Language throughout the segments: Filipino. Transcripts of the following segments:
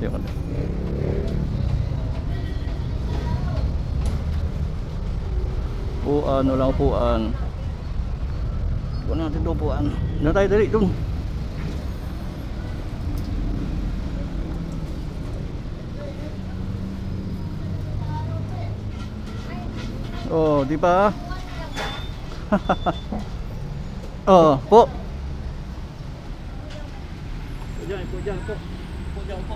Yun. Upuan, walang upuan. Upuan natin ito, upuan. Doon tayo, dali, doon. Oh, di ba? Oh, po. Diyan po.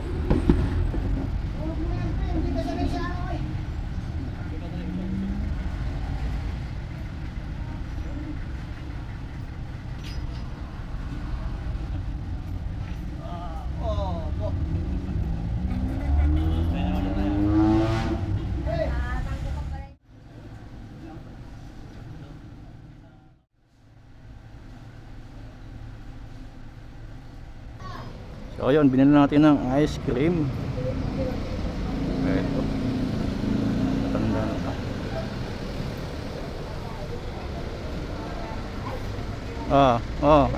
So ayun, binili natin ng ice cream. Ito. Tanda na ito.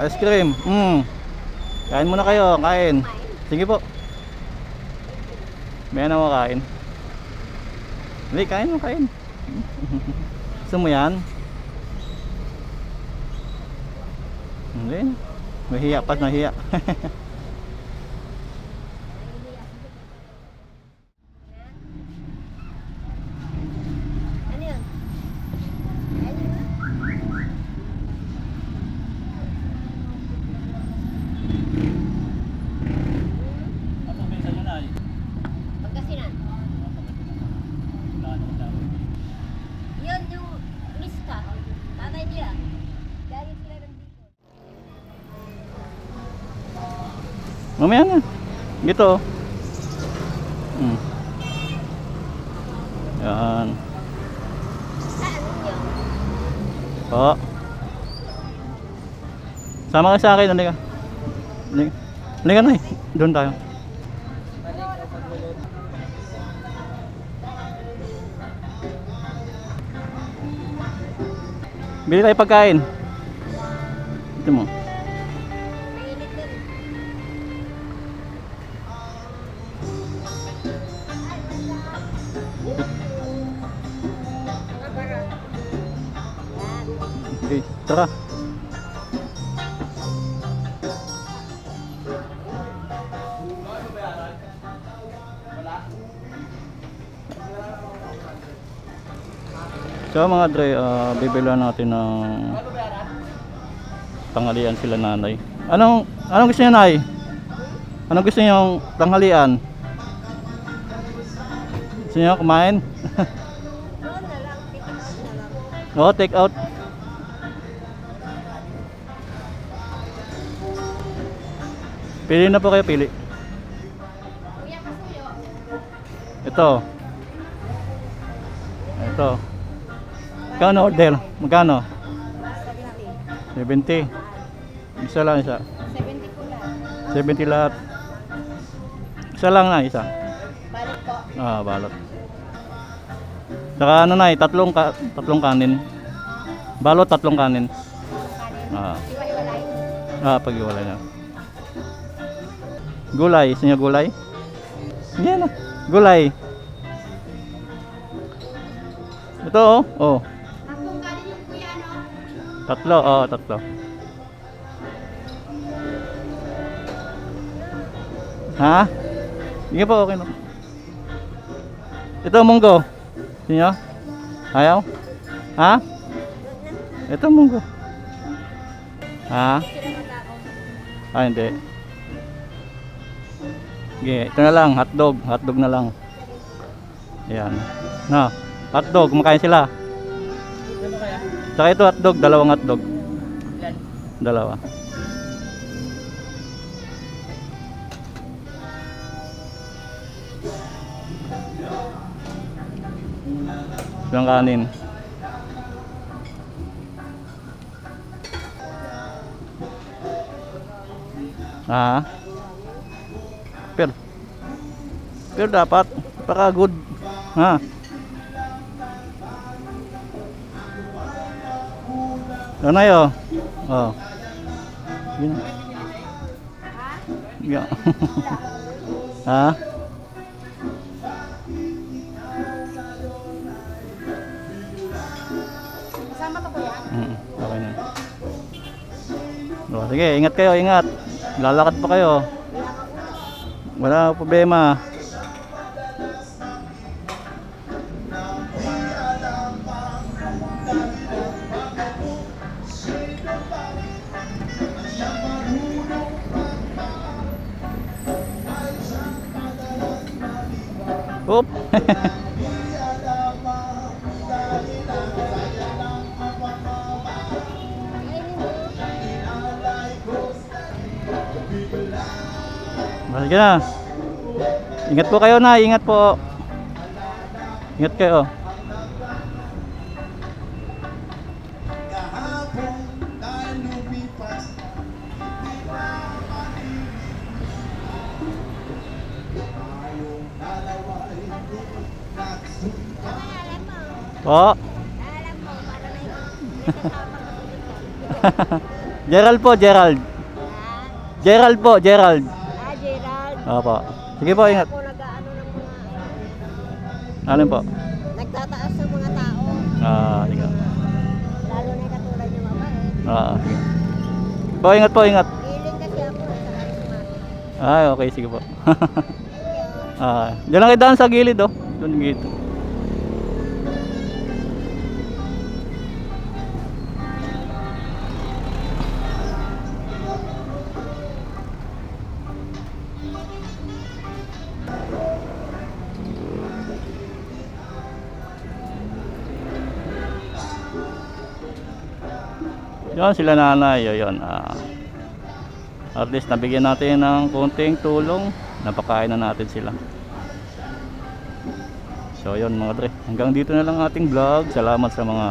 Ice cream. Kain muna kayo, kain. Sige po. May ano mo kain? Hindi, kain mo, kain. Gusto mo yan? Hindi. Mahiya pa, mahiya. Mamaya na. Gitu. Yan. Po. Sama ka sa akin, halika. Halika na eh. Doon tayo. Bili tayo pagkain. Ito mo. Okay, tara. So mga dre, bibilan natin ng tanghalian sila nanay. Anong gusto niyo, nay? Anong gusto niyo tanghalian? Gusto niyo kumain? Oh, take out. Pili na po kayo, pili. Ito. Magkano order? Magkano? 70. Isa lang, isa. 70 po lahat. 70 lahat. Isa lang na, isa. Balik po. Balot. Saka ano na, tatlong kanin. Balot, tatlong kanin. Iwa-iwalay. Pag-iwalay na. Gulay, gusto niyo gulay? Yan na, gulay. Ito oh. Tatlong kanin yung kuya, no? Tatlo. Ha? Sige po, okay na. Ito munggo. Gusto niyo? Ayaw? Ha? Ito munggo. Ha? Hindi. Okay, ito na lang, hotdog na lang. Ayan. Na, hotdog, kumakain sila. Saka ito hotdog, dalawang hotdog. Dalawa. Isang kanin. Pero dapat para good, ha? Ano na yun? Yun. Ha? O, sige, ingat kayo, ingat. Lalakad pa kayo. Wala problema. Oop. Sige na. Ingat po kayo na, ingat po. Ingat kayo. Po. Gerald po, Gerald. Gerald po, Gerald. Gerald. Opo. Sige po, ingat. Ako nag-ano ng mga... Ano po? Nagtataas ng mga tao. Sige. Lalo na katulad yung mabait. Sige. Po, ingat po, ingat. Feeling kasi ako sa karismatic. Ay, okay, sige po. Thank you. Diyan lang kayo daan sa gilid, oh. Doon gilid. Yan sila nanay, yun. At least nabigyan natin ng konting tulong, napakain na natin sila. So yun mga dre, hanggang dito na lang ating vlog. Salamat sa mga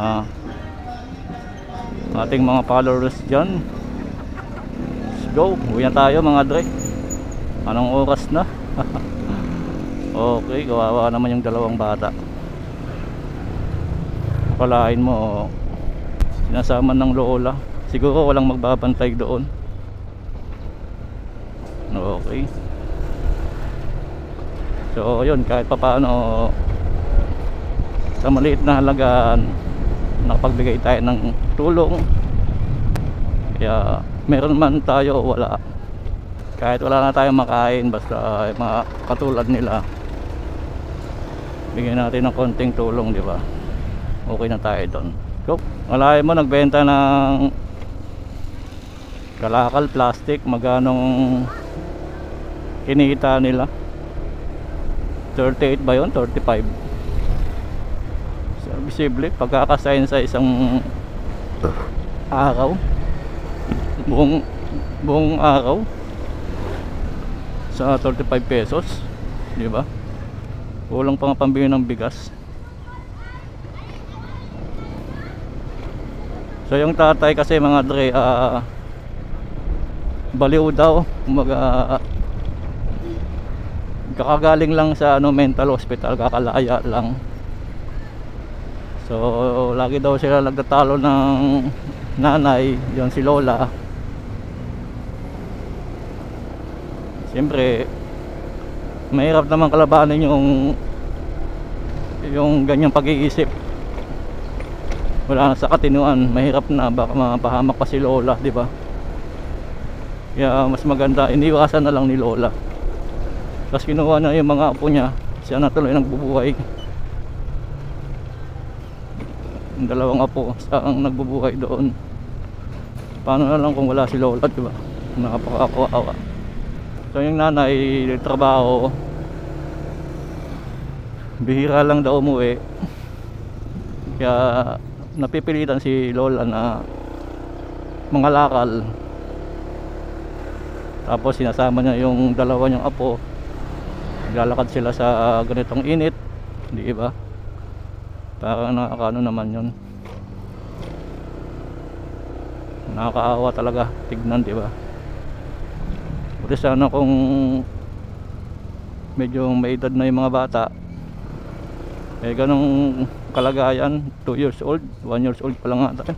ating mga followers dyan. Let's go, uwi na tayo mga dre. Anong oras na? Okay, kawawa naman yung dalawang bata. Palain mo, sinasama ng lola. Siguro walang magbabantay doon. Okay. So yun, kahit papaano sa maliit na halagaan nakapagbigay tayo ng tulong. Kaya meron man tayo o wala, kahit wala na tayong makain, basta mga katulad nila, bigyan natin ng konting tulong, di ba? Okay na tayo doon. So, malayo mo nagbenta ng kalakal plastic, maganong kinita nila? 38 ba yun? 35. So, visible pagkakasayin sa isang araw, buong araw sa 35 pesos, di ba? Kulang pa nga pambili ng bigas. So yung tatay kasi mga dre, baliw daw, kakagaling lang sa mental hospital, kakalaya lang. So lagi daw sila nagtatalo ng nanay, yon si lola. Siyempre mahirap naman kalabanin yung ganyang pag-iisip. Wala na sa katinuan, mahirap na, baka mapahamak pa si lola, di ba? Kaya mas maganda iniwasan na lang ni lola. Tapos kinuha na yung mga apo niya, siya na tuloy nagbubuhay. Yung dalawang apo siyang nagbubuhay doon. Paano na lang kung wala si lola, di ba? Nakapakawawa. So yung nanay trabaho, bihira lang daw umuwi. Kaya napipilitan si lola na mangalakal. Tapos sinasama niya yung dalawa niyang apo, naglalakad sila sa ganitong init, di ba? Parang nakakaano naman yun, nakakaawa talaga tignan, di ba? Buti sana kung medyo may edad na yung mga bata, ganong kalagayan, 2 years old, 1 years old pa lang ata.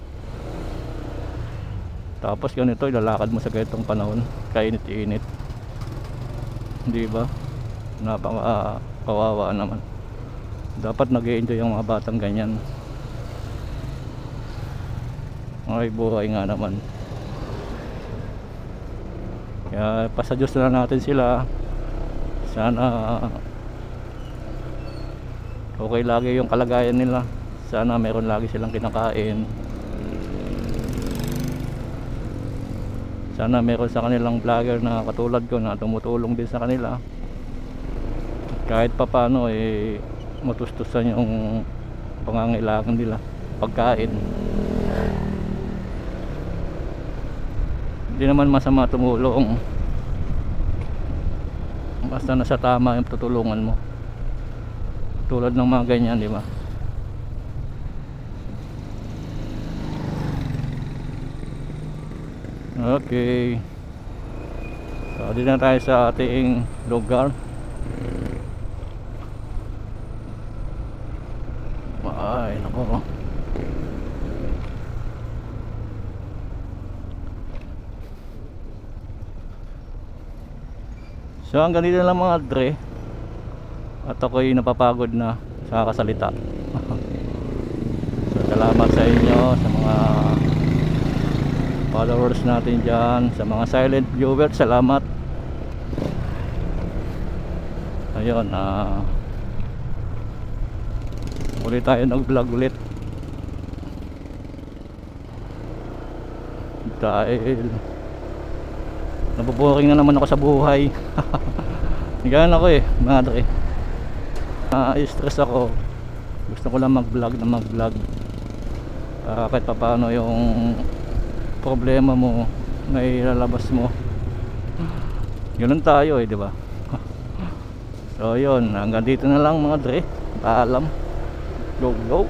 Tapos ganito ilalakad mo sa ganitong panahon, kainit-init, di ba? Napaka kawawa naman. Dapat nag-i-enjoy yung mga batang ganyan. Ay buhay nga naman. Kaya pasadyos na natin sila. Sana okay lagi yung kalagayan nila. Sana meron lagi silang kinakain. Sana meron sa kanilang vlogger na katulad ko na tumutulong din sa kanila. Kahit pa paano matustusan yung pangangailangan nila, pagkain. Hindi naman masama tumulong, basta nasa tama yung tutulungan mo, tulad ng mga ganyan, di ba? Okay, so dito na tayo sa ating lugar. Ay, nako. So hanggang dito lang mga dre. At ako'y napapagod na sa kasalita. So salamat sa inyo, sa mga followers natin dyan, sa mga silent viewers, salamat. Ayun, ulit tayo nag-vlog ulit. Dahil nabuboring na naman ako sa buhay. Ganyan ako mga dre. Stress ako. Gusto ko lang mag-vlog na mag-vlog. Kahit pa paano yung problema mo na ilalabas mo. Ganun tayo di ba? So yun, hanggang dito na lang mga dre. Paalam. Go go.